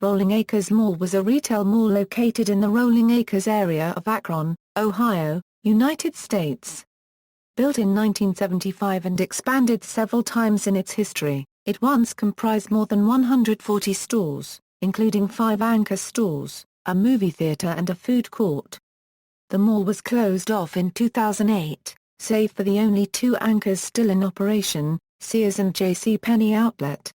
Rolling Acres Mall was a retail mall located in the Rolling Acres area of Akron, Ohio, United States. Built in 1975 and expanded several times in its history, it once comprised more than 140 stores, including 5 anchor stores, a movie theater and a food court. The mall was closed off in 2008, save for the only 2 anchors still in operation, Sears and JCPenney Outlet.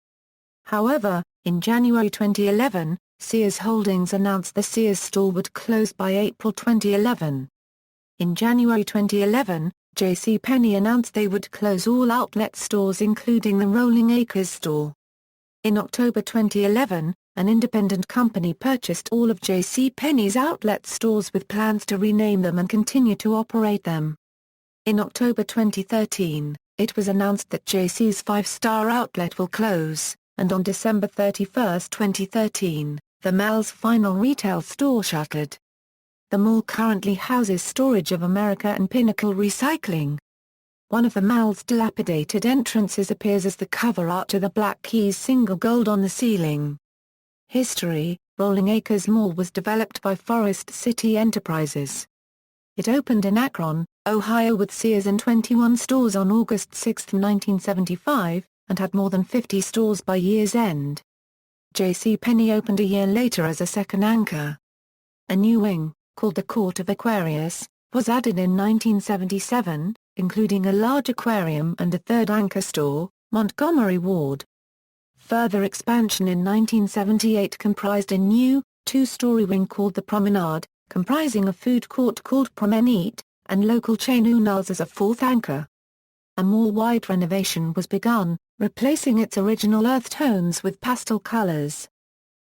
However, in January 2011, Sears Holdings announced the Sears store would close by April 2011. In January 2011, JCPenney announced they would close all outlet stores including the Rolling Acres store. In October 2011, an independent company purchased all of JCPenney's outlet stores with plans to rename them and continue to operate them. In October 2013, it was announced that JC's 5-star outlet will close, and on December 31, 2013, the mall's final retail store shuttered. The mall currently houses storage of America and Pinnacle Recycling. One of the mall's dilapidated entrances appears as the cover art to the Black Keys single gold on the ceiling. History: Rolling Acres Mall was developed by Forest City Enterprises. It opened in Akron, Ohio with Sears and 21 stores on August 6, 1975, and had more than 50 stores by year's end. JCPenney opened a year later as a second anchor. A new wing, called the Court of Aquarius, was added in 1977, including a large aquarium and a third anchor store, Montgomery Ward. Further expansion in 1978 comprised a new, 2-story wing called the Promenade, comprising a food court called Promenade, and local chain Unal's as a 4th anchor. A mall-wide renovation was begun, replacing its original earth tones with pastel colors.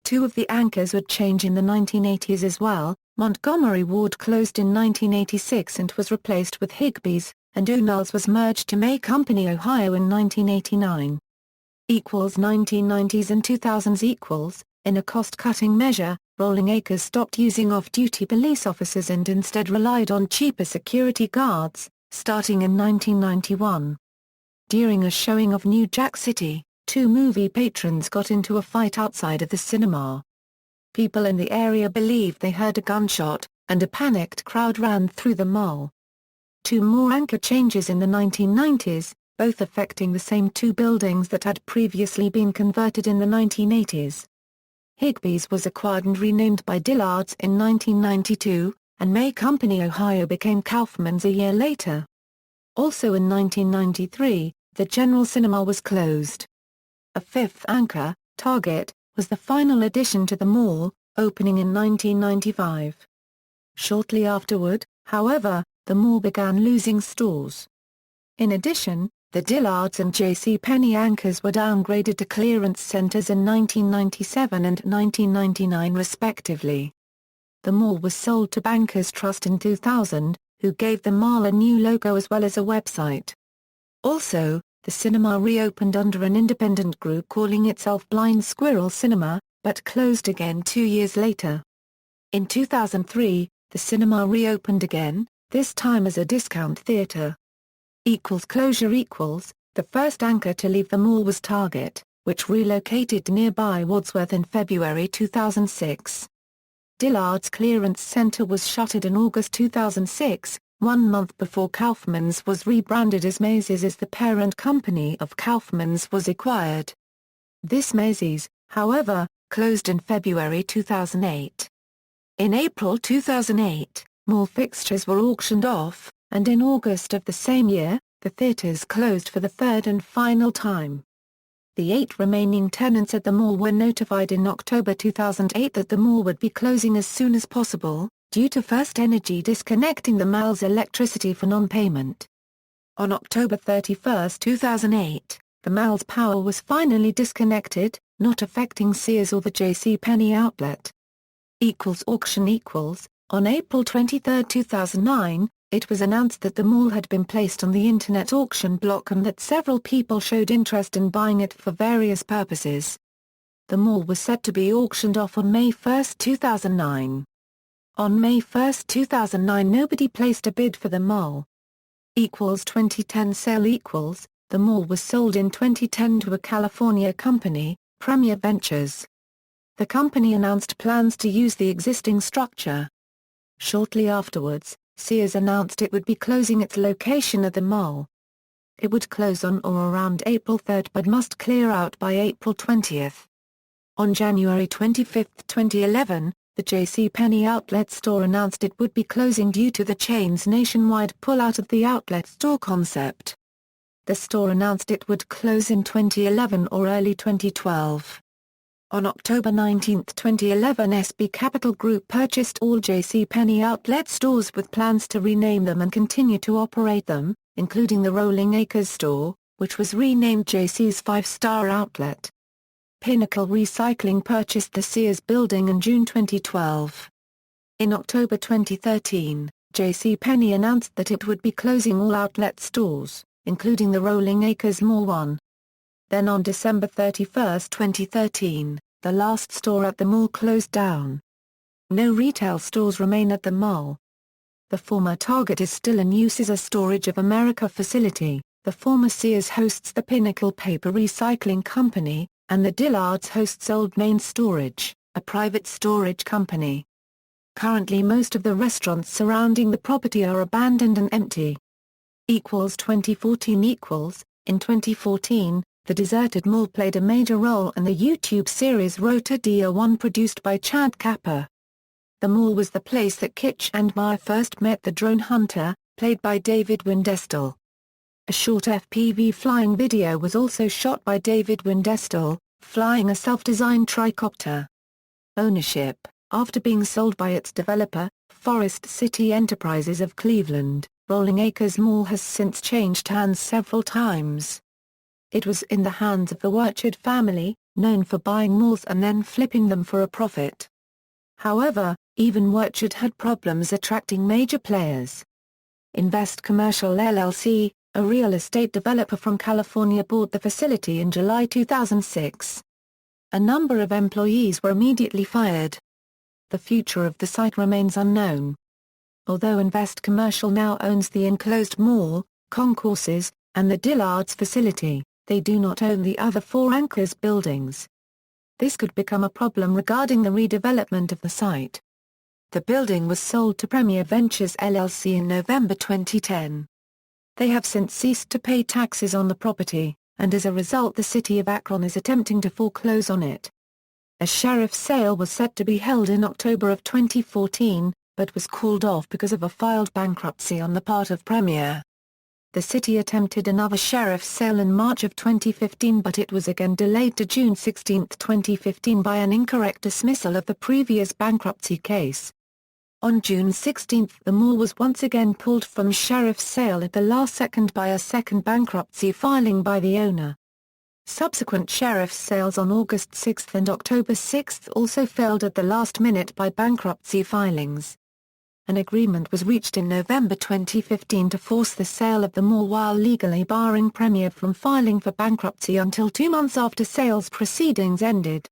2 of the anchors would change in the 1980s as well. Montgomery Ward closed in 1986 and was replaced with Higbee's, and Unal's was merged to make Company Ohio in 1989. 1990s and 2000s. In a cost-cutting measure, Rolling Acres stopped using off-duty police officers and instead relied on cheaper security guards, starting in 1991. During a showing of New Jack City, 2 movie patrons got into a fight outside of the cinema. People in the area believed they heard a gunshot, and a panicked crowd ran through the mall. 2 more anchor changes in the 1990s, both affecting the same 2 buildings that had previously been converted in the 1980s. Higbee's was acquired and renamed by Dillard's in 1992, and May Company Ohio became Kaufmann's a year later. Also in 1993, the General Cinema was closed. A 5th anchor, Target, was the final addition to the mall, opening in 1995. Shortly afterward, however, the mall began losing stores. In addition, the Dillard's and JCPenney anchors were downgraded to clearance centers in 1997 and 1999 respectively. The mall was sold to Bankers Trust in 2000, who gave the mall a new logo as well as a website. Also, the cinema reopened under an independent group calling itself Blind Squirrel Cinema, but closed again 2 years later. In 2003, the cinema reopened again, this time as a discount theater. Closure equals, the first anchor to leave the mall was Target, which relocated to nearby Wadsworth in February 2006. Dillard's Clearance Center was shuttered in August 2006, 1 month before Kaufmann's was rebranded as Macy's as the parent company of Kaufmann's was acquired. This Macy's, however, closed in February 2008. In April 2008, mall fixtures were auctioned off, and in August of the same year, the theaters closed for the 3rd and final time. The 8 remaining tenants at the mall were notified in October 2008 that the mall would be closing as soon as possible, due to First Energy disconnecting the mall's electricity for non-payment. On October 31, 2008, the mall's power was finally disconnected, not affecting Sears or the JCPenney outlet. Auction equals, on April 23, 2009, it was announced that the mall had been placed on the Internet auction block and that several people showed interest in buying it for various purposes. The mall was set to be auctioned off on May 1, 2009. On May 1, 2009 nobody placed a bid for the mall. 2010 sale equals, the mall was sold in 2010 to a California company, Premier Ventures. the company announced plans to use the existing structure. Shortly afterwards, Sears announced it would be closing its location at the mall. It would close on or around April 3 but must clear out by April 20. On January 25, 2011, the JCPenney Outlet store announced it would be closing due to the chain's nationwide pull-out of the outlet store concept. The store announced it would close in 2011 or early 2012. On October 19, 2011, SB Capital Group purchased all JCPenney Outlet stores with plans to rename them and continue to operate them, including the Rolling Acres store, which was renamed JC's 5-Star Outlet. Pinnacle Recycling purchased the Sears building in June 2012. In October 2013, JCPenney announced that it would be closing all outlet stores, including the Rolling Acres Mall 1. Then on December 31, 2013, the last store at the mall closed down. No retail stores remain at the mall. The former Target is still in use as a Storage of America facility. The former Sears hosts the Pinnacle Paper Recycling Company, and the Dillard's hosts Old Main Storage, a private storage company. Currently most of the restaurants surrounding the property are abandoned and empty. 2014 In 2014, the deserted mall played a major role in the YouTube series Rota Dia 1 produced by Chad Kappa. The mall was the place that Kitch and Maya first met the drone hunter, played by David Windestell. A short FPV flying video was also shot by David Windestell, flying a self-designed tricopter. Ownership: after being sold by its developer, Forest City Enterprises of Cleveland, Rolling Acres Mall has since changed hands several times. It was in the hands of the Werchard family, known for buying malls and then flipping them for a profit. However, even Werchard had problems attracting major players. Invest Commercial LLC, a real estate developer from California, bought the facility in July 2006. A number of employees were immediately fired. The future of the site remains unknown. Although Invest Commercial now owns the enclosed mall, concourses, and the Dillard's facility, they do not own the other 4 Anchors buildings. This could become a problem regarding the redevelopment of the site. The building was sold to Premier Ventures LLC in November 2010. They have since ceased to pay taxes on the property, and as a result the city of Akron is attempting to foreclose on it. A sheriff's sale was set to be held in October of 2014, but was called off because of a filed bankruptcy on the part of Premier. The city attempted another sheriff's sale in March of 2015 but it was again delayed to June 16, 2015 by an incorrect dismissal of the previous bankruptcy case. On June 16 the mall was once again pulled from sheriff's sale at the last second by a second bankruptcy filing by the owner. Subsequent sheriff's sales on August 6 and October 6 also failed at the last minute by bankruptcy filings. An agreement was reached in November 2015 to force the sale of the mall while legally barring Premier from filing for bankruptcy until 2 months after sales proceedings ended.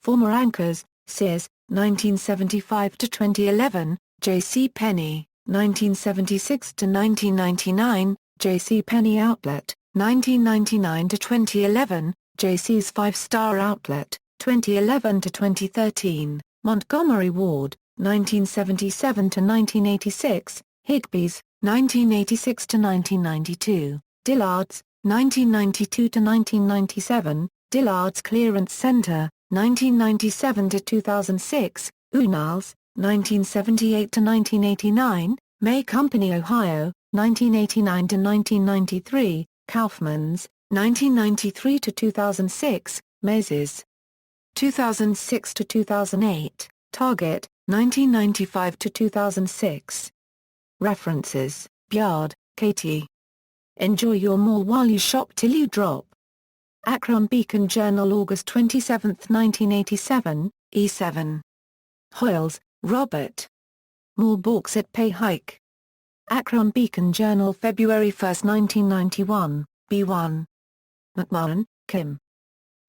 Former anchors: Sears, 1975 to 2011, JCPenney, 1976 to 1999, JCPenney Outlet, 1999 to 2011, JC's 5-Star Outlet, 2011 to 2013, Montgomery Ward, 1977 to 1986, Higbee's, 1986 to 1992, Dillard's, 1992 to 1997, Dillard's Clearance Center, 1997 to 2006, Unal's, 1978 to 1989, May Company Ohio, 1989 to 1993, Kaufmann's, 1993 to 2006, Macy's, 2006 to 2008, Target, 1995 to 2006. References: Byard, Katie. Enjoy your mall while you shop till you drop. Akron Beacon Journal, August 27, 1987, E7. Hoyles, Robert. Mall Bauxite Pay Hike. Akron Beacon Journal, February 1, 1991, B1. McMahon, Kim.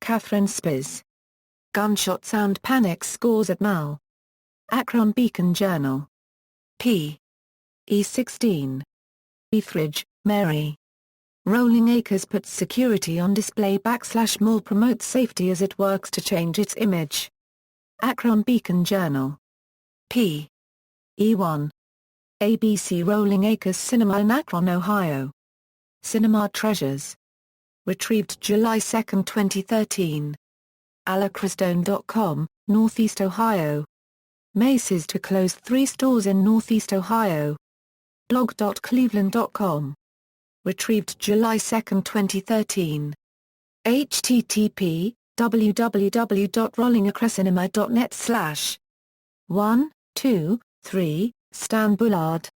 Catherine Spiz. Gunshot Sound Panic Scores at Mall. Akron Beacon Journal. P. E16. Etheridge, Mary. Rolling Acres puts security on display / mall promotes safety as it works to change its image. Akron Beacon Journal. P. E1. ABC Rolling Acres Cinema in Akron, Ohio. Cinema Treasures. Retrieved July 2, 2013. Alacrestone.com, Northeast Ohio. Macy's to close 3 stores in Northeast Ohio. blog.cleveland.com. Retrieved July 2, 2013. http www.rollingacrescinema.net/ 1, 2, 3, Stan Bullard.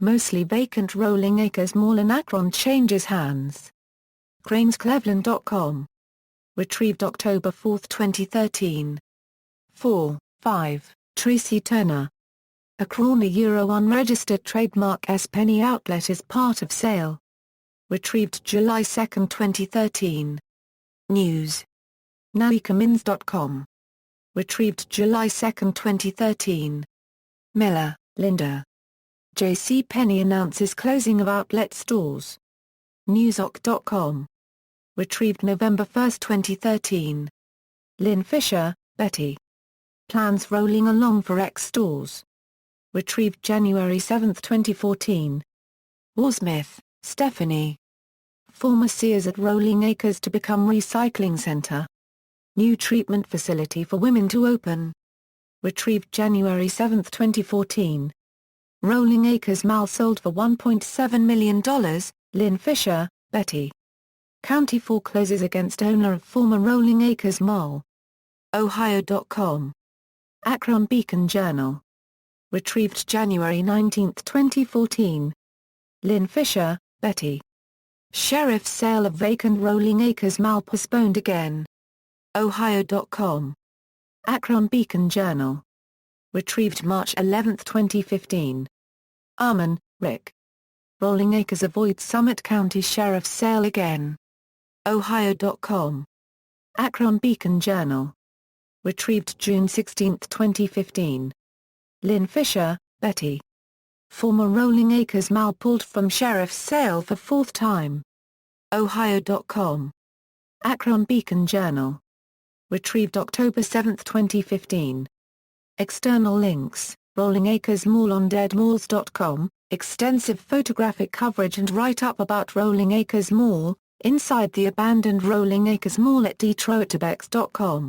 Mostly vacant Rolling Acres Mall in Akron changes hands. cranescleveland.com. Retrieved October 4, 2013. 4, 5, Tracy Turner. Akron unregistered trademark JCPenney Outlet is part of sale. Retrieved July 2, 2013. News. nowecomins.com. Retrieved July 2, 2013. Miller, Linda. JCPenney announces closing of outlet stores. newsok.com. Retrieved November 1, 2013. Lynn Fisher, Betty. Plans rolling along for X stores. Retrieved January 7, 2014. Warsmith, Stephanie. Former Sears at Rolling Acres to become recycling center. New treatment facility for women to open. Retrieved January 7, 2014. Rolling Acres Mall sold for $1.7 million, Lynn Fisher, Betty. County forecloses against owner of former Rolling Acres Mall. Ohio.com. Akron Beacon Journal. Retrieved January 19, 2014. Lynn Fisher, Betty. Sheriff's sale of vacant Rolling Acres Mall postponed again. Ohio.com. Akron Beacon Journal. Retrieved March 11, 2015. Arman, Rick. Rolling Acres avoids Summit County Sheriff's sale again. Ohio.com. Akron Beacon Journal. Retrieved June 16, 2015. Lynn Fisher, Betty. Former Rolling Acres Mall pulled from Sheriff's sale for 4th time. Ohio.com. Akron Beacon Journal. Retrieved October 7, 2015. External links, Rolling Acres Mall on deadmalls.com, extensive photographic coverage and write-up about Rolling Acres Mall, inside the abandoned Rolling Acres Mall at detroitabex.com.